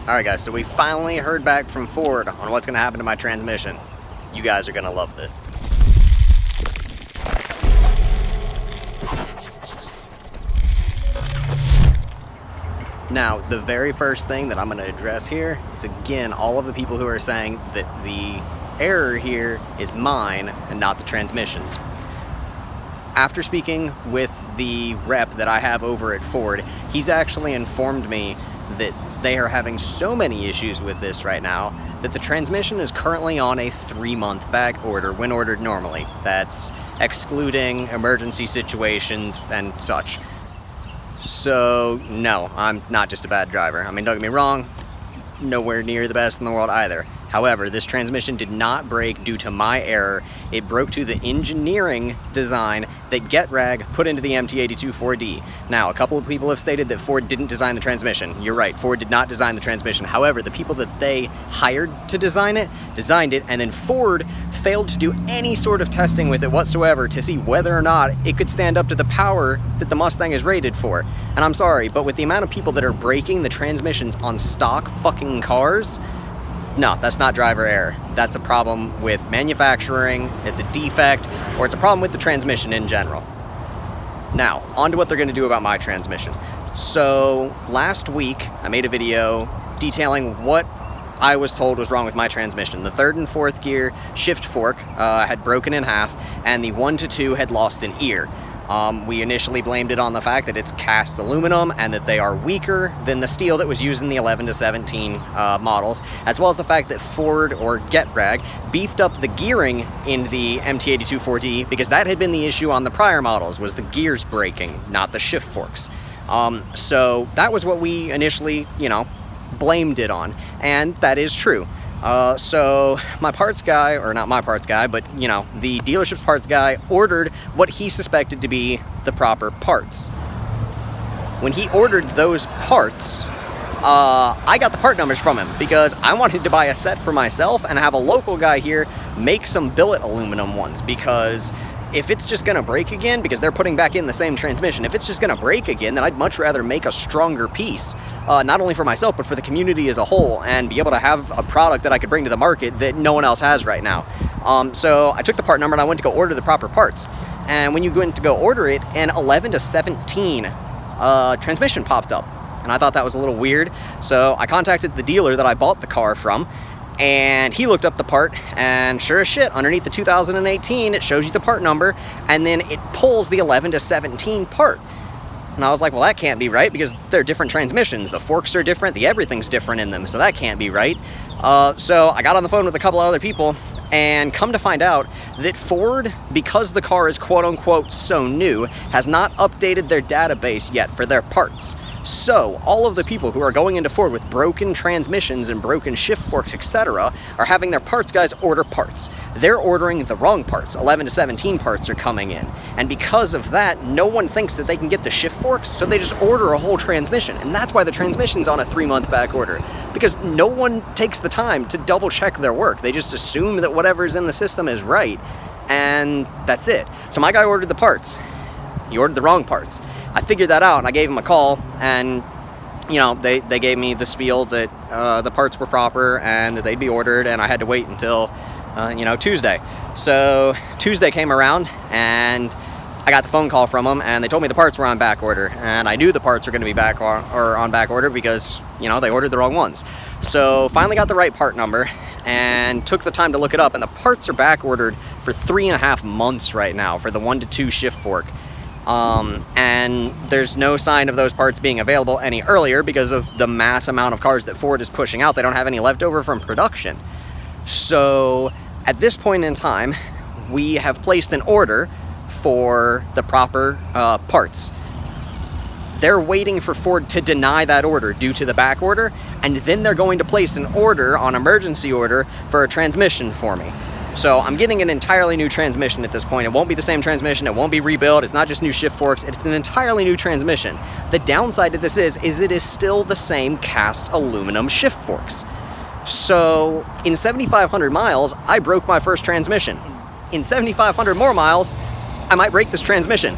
Alright guys, so we finally heard back from Ford on what's going to happen to my transmission. You guys are going to love this. Now, the very first thing that I'm going to address here is, again, all of the people who are saying that the error here is mine and not the transmission's. After speaking with the rep that I have over at Ford, he's actually informed me that they are having so many issues with this right now that the transmission is currently on a 3-month back order when ordered normally. That's excluding emergency situations and such. So, no, I'm not just a bad driver. I mean, don't get me wrong, nowhere near the best in the world either. However, this transmission did not break due to my error. It broke to the engineering design that GetRag put into the MT82 4D. Now, a couple of people have stated that Ford didn't design the transmission. You're right, Ford did not design the transmission. However, the people that they hired to design it, designed it, and then Ford failed to do any sort of testing with it whatsoever to see whether or not it could stand up to the power that the Mustang is rated for. And I'm sorry, but with the amount of people that are breaking the transmissions on stock fucking cars, no, that's not driver error. That's a problem with manufacturing, it's a defect, or it's a problem with the transmission in general. Now, on to what they're going to do about my transmission. So, last week, I made a video detailing what I was told was wrong with my transmission. The 3rd and 4th gear shift fork had broken in half, and the 1 to 2 had lost an ear. We initially blamed it on the fact that it's cast aluminum and that they are weaker than the steel that was used in the 11 to 17 models, as well as the fact that Ford, or GetRag, beefed up the gearing in the MT82 4D because that had been the issue on the prior models, was the gears breaking, not the shift forks. So that was what we initially, blamed it on, and that is true. So my parts guy, or not my parts guy, but the dealership's parts guy ordered what he suspected to be the proper parts. When he ordered those parts, I got the part numbers from him because I wanted to buy a set for myself and have a local guy here make some billet aluminum ones, because if it's just gonna break again, because they're putting back in the same transmission, if it's just gonna break again, then I'd much rather make a stronger piece, not only for myself, but for the community as a whole, and be able to have a product that I could bring to the market that no one else has right now. So I took the part number and I went to go order the proper parts. And when you went to go order it, an 11 to 17 transmission popped up. And I thought that was a little weird. So I contacted the dealer that I bought the car from, and he looked up the part, and sure as shit, underneath the 2018, it shows you the part number, and then it pulls the 11 to 17 part. And I was like, well, that can't be right, because they're different transmissions. The forks are different, everything's different in them, so that can't be right. So I got on the phone with a couple of other people, and come to find out that Ford, because the car is quote-unquote so new, has not updated their database yet for their parts. So, all of the people who are going into Ford with broken transmissions and broken shift forks, etc., are having their parts guys order parts. They're ordering the wrong parts. 11 to 17 parts are coming in. And because of that, no one thinks that they can get the shift forks, so they just order a whole transmission. And that's why the transmission's on a 3-month back order. Because no one takes the time to double check their work. They just assume that whatever's in the system is right, and that's it. So my guy ordered the parts. He ordered the wrong parts. I figured that out, and I gave him a call, and they gave me the spiel that the parts were proper and that they'd be ordered, and I had to wait until Tuesday. So Tuesday came around, and I got the phone call from them, and they told me the parts were on back order, and I knew the parts were going to be on back order because they ordered the wrong ones. So finally got the right part number and took the time to look it up, and the parts are back ordered for 3.5 months right now for the 1 to 2 shift fork. And there's no sign of those parts being available any earlier because of the mass amount of cars that Ford is pushing out. They don't have any left over from production. So at this point in time, we have placed an order for the proper parts. They're waiting for Ford to deny that order due to the back order, and then they're going to place an order on emergency order for a transmission for me. So I'm getting an entirely new transmission at this point. It won't be the same transmission, it won't be rebuilt, it's not just new shift forks, it's an entirely new transmission. The downside to this is it is still the same cast aluminum shift forks. So in 7,500 miles, I broke my first transmission. In 7,500 more miles, I might break this transmission.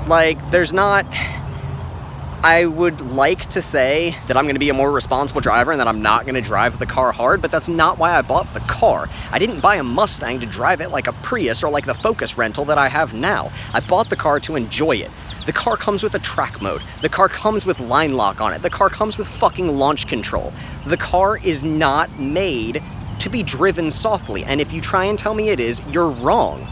Like, there's not... I would like to say that I'm going to be a more responsible driver and that I'm not going to drive the car hard, but that's not why I bought the car. I didn't buy a Mustang to drive it like a Prius or like the Focus rental that I have now. I bought the car to enjoy it. The car comes with a track mode. The car comes with line lock on it. The car comes with fucking launch control. The car is not made to be driven softly, and if you try and tell me it is, you're wrong.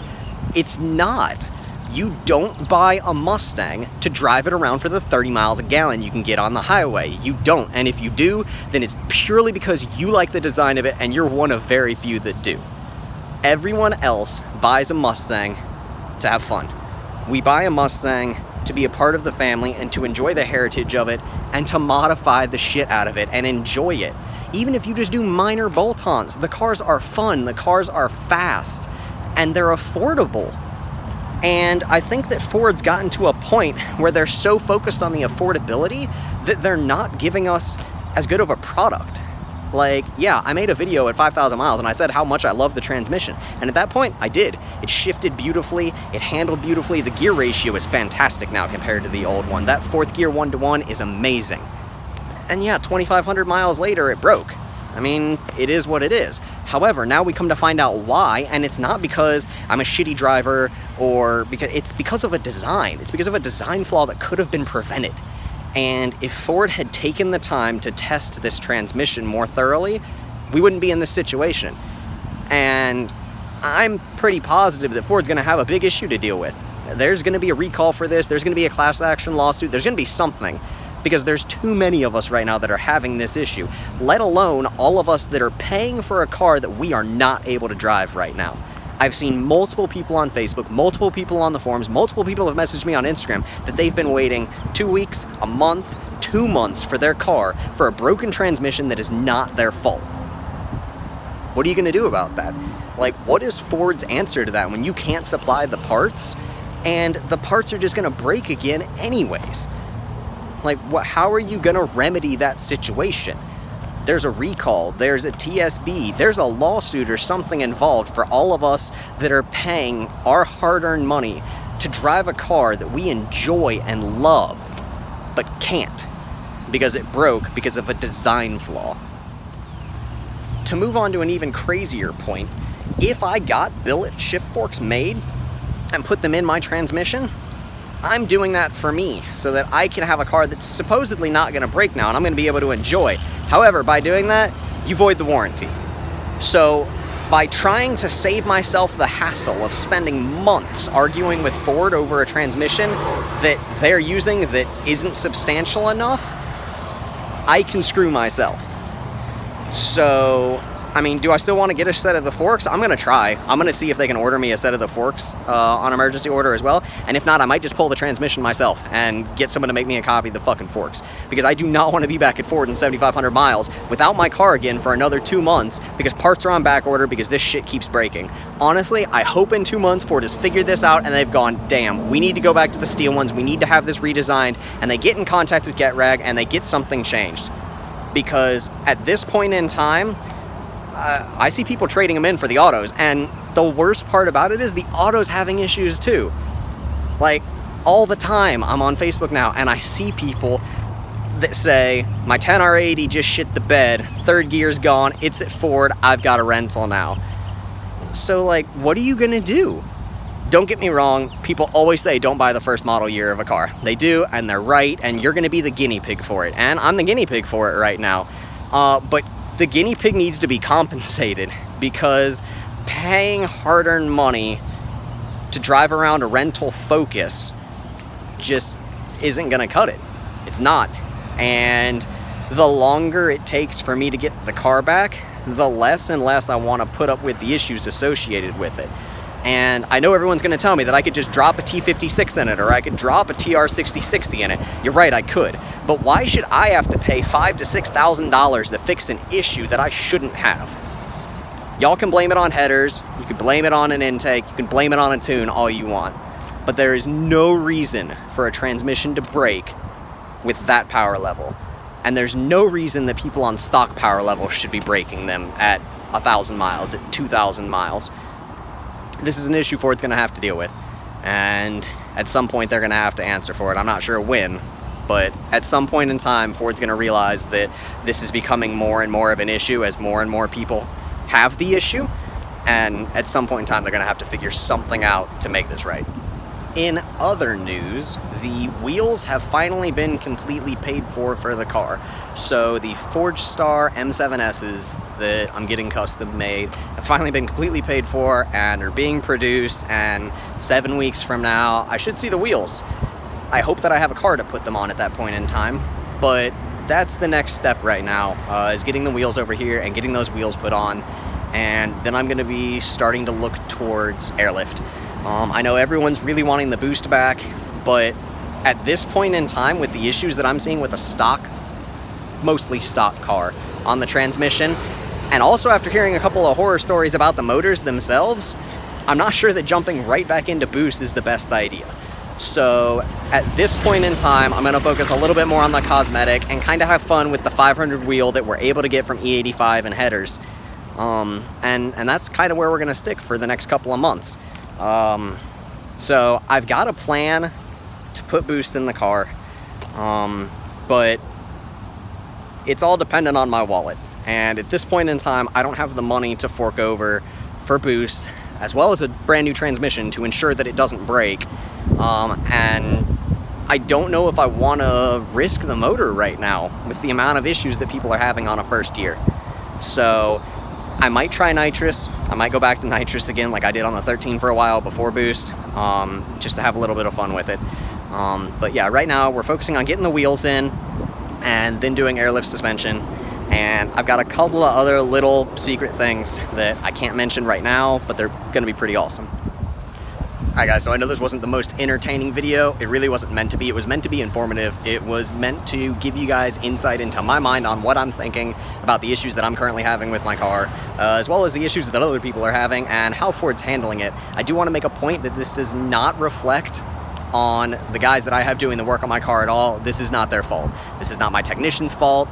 It's not. You don't buy a Mustang to drive it around for the 30 miles a gallon you can get on the highway. You don't, and if you do, then it's purely because you like the design of it and you're one of very few that do. Everyone else buys a Mustang to have fun. We buy a Mustang to be a part of the family and to enjoy the heritage of it and to modify the shit out of it and enjoy it. Even if you just do minor bolt-ons, the cars are fun, the cars are fast, and they're affordable. And I think that Ford's gotten to a point where they're so focused on the affordability that they're not giving us as good of a product. Like, yeah, I made a video at 5,000 miles and I said how much I love the transmission. And at that point, I did. It shifted beautifully, it handled beautifully. The gear ratio is fantastic now compared to the old one. That fourth gear 1-to-1 is amazing. And yeah, 2,500 miles later, it broke. I mean, it is what it is. However, now we come to find out why, and it's not because I'm a shitty driver or it's because of a design. It's because of a design flaw that could have been prevented. And if Ford had taken the time to test this transmission more thoroughly, we wouldn't be in this situation. And I'm pretty positive that Ford's going to have a big issue to deal with. There's going to be a recall for this. There's going to be a class action lawsuit. There's going to be something. Because there's too many of us right now that are having this issue, let alone all of us that are paying for a car that we are not able to drive right now. I've seen multiple people on Facebook, multiple people on the forums, multiple people have messaged me on Instagram that they've been waiting 2 weeks, a month, 2 months for their car for a broken transmission that is not their fault. What are you going to do about that? Like, what is Ford's answer to that when you can't supply the parts and the parts are just going to break again anyways? Like, how are you going to remedy that situation? There's a recall, there's a TSB, there's a lawsuit or something involved for all of us that are paying our hard-earned money to drive a car that we enjoy and love, but can't because it broke because of a design flaw. To move on to an even crazier point, if I got billet shift forks made and put them in my transmission, I'm doing that for me so that I can have a car that's supposedly not going to break now and I'm going to be able to enjoy. However, by doing that, you void the warranty. So by trying to save myself the hassle of spending months arguing with Ford over a transmission that they're using that isn't substantial enough, I can screw myself. So, I mean, do I still want to get a set of the forks? I'm going to try. I'm going to see if they can order me a set of the forks on emergency order as well. And if not, I might just pull the transmission myself and get someone to make me a copy of the fucking forks. Because I do not want to be back at Ford in 7,500 miles without my car again for another 2 months because parts are on back order because this shit keeps breaking. Honestly, I hope in 2 months Ford has figured this out and they've gone, damn, we need to go back to the steel ones. We need to have this redesigned. And they get in contact with GetRag and they get something changed. Because at this point in time, I see people trading them in for the autos, and the worst part about it is the autos having issues too. Like, all the time I'm on Facebook now, and I see people that say, my 10R80 just shit the bed, third gear's gone, it's at Ford, I've got a rental now. So, like, what are you gonna do? Don't get me wrong, people always say don't buy the first model year of a car. They do, and they're right, and you're gonna be the guinea pig for it. And I'm the guinea pig for it right now. But the guinea pig needs to be compensated because paying hard-earned money to drive around a rental Focus just isn't gonna cut it. It's not. And the longer it takes for me to get the car back, the less and less I want to put up with the issues associated with it. And I know everyone's going to tell me that I could just drop a T56 in it or I could drop a TR6060 in it. You're right, I could. But why should I have to pay $5,000 to $6,000 to fix an issue that I shouldn't have? Y'all can blame it on headers, you can blame it on an intake, you can blame it on a tune all you want. But there is no reason for a transmission to break with that power level. And there's no reason that people on stock power levels should be breaking them at 1,000 miles, at 2,000 miles. This is an issue Ford's going to have to deal with, and at some point they're going to have to answer for it. I'm not sure when, But at some point in time, Ford's going to realize that this is becoming more and more of an issue as more and more people have the issue. And at some point in time, they're going to have to figure something out to make this right. In other news, the wheels have finally been completely paid for the car. So the Forge Star M7S's that I'm getting custom made have finally been completely paid for and are being produced, and 7 weeks from now I should see the wheels. I hope that I have a car to put them on at that point in time, but that's the next step right now, is getting the wheels over here and getting those wheels put on, and then I'm going to be starting to look towards airlift. I know everyone's really wanting the boost back, but at this point in time, with the issues that I'm seeing with a stock, mostly stock car on the transmission, and also after hearing a couple of horror stories about the motors themselves, I'm not sure that jumping right back into boost is the best idea. So at this point in time, I'm going to focus a little bit more on the cosmetic and kind of have fun with the 500 wheel that we're able to get from E85 and headers. And that's kind of where we're going to stick for the next couple of months. So I've got a plan to put boost in the car, but it's all dependent on my wallet. And at this point in time, I don't have the money to fork over for boost, as well as a brand new transmission to ensure that it doesn't break. And I don't know if I want to risk the motor right now with the amount of issues that people are having on a first year. So I might try nitrous. I might go back to nitrous again like I did on the 13 for a while before boost, just to have a little bit of fun with it. But yeah, right now we're focusing on getting the wheels in and then doing airlift suspension. And I've got a couple of other little secret things that I can't mention right now, but they're going to be pretty awesome. Alright guys, so I know this wasn't the most entertaining video. It really wasn't meant to be. It was meant to be informative. It was meant to give you guys insight into my mind on what I'm thinking about the issues that I'm currently having with my car, as well as the issues that other people are having and how Ford's handling it. I do want to make a point that this does not reflect on the guys that I have doing the work on my car at all. This is not their fault. This is not my technician's fault.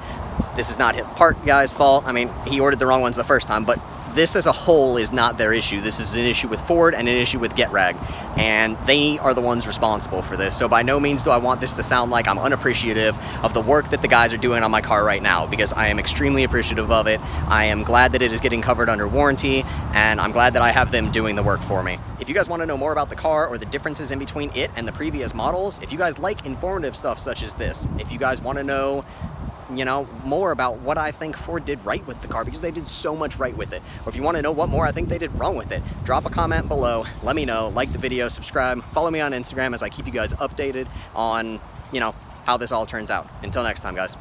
This is not his part guy's fault. I mean, he ordered the wrong ones the first time, but this as a whole is not their issue. This is an issue with Ford and an issue with GetRag, and they are the ones responsible for this. So by no means do I want this to sound like I'm unappreciative of the work that the guys are doing on my car right now, because I am extremely appreciative of it. I am glad that it is getting covered under warranty, and I'm glad that I have them doing the work for me. If you guys want to know more about the car or the differences in between it and the previous models, if you guys like informative stuff such as this, if you guys want to know more about what I think Ford did right with the car, because they did so much right with it, or if you want to know what more I think they did wrong with it, drop a comment below, let me know, like the video, subscribe, follow me on Instagram as I keep you guys updated on, how this all turns out. Until next time, guys.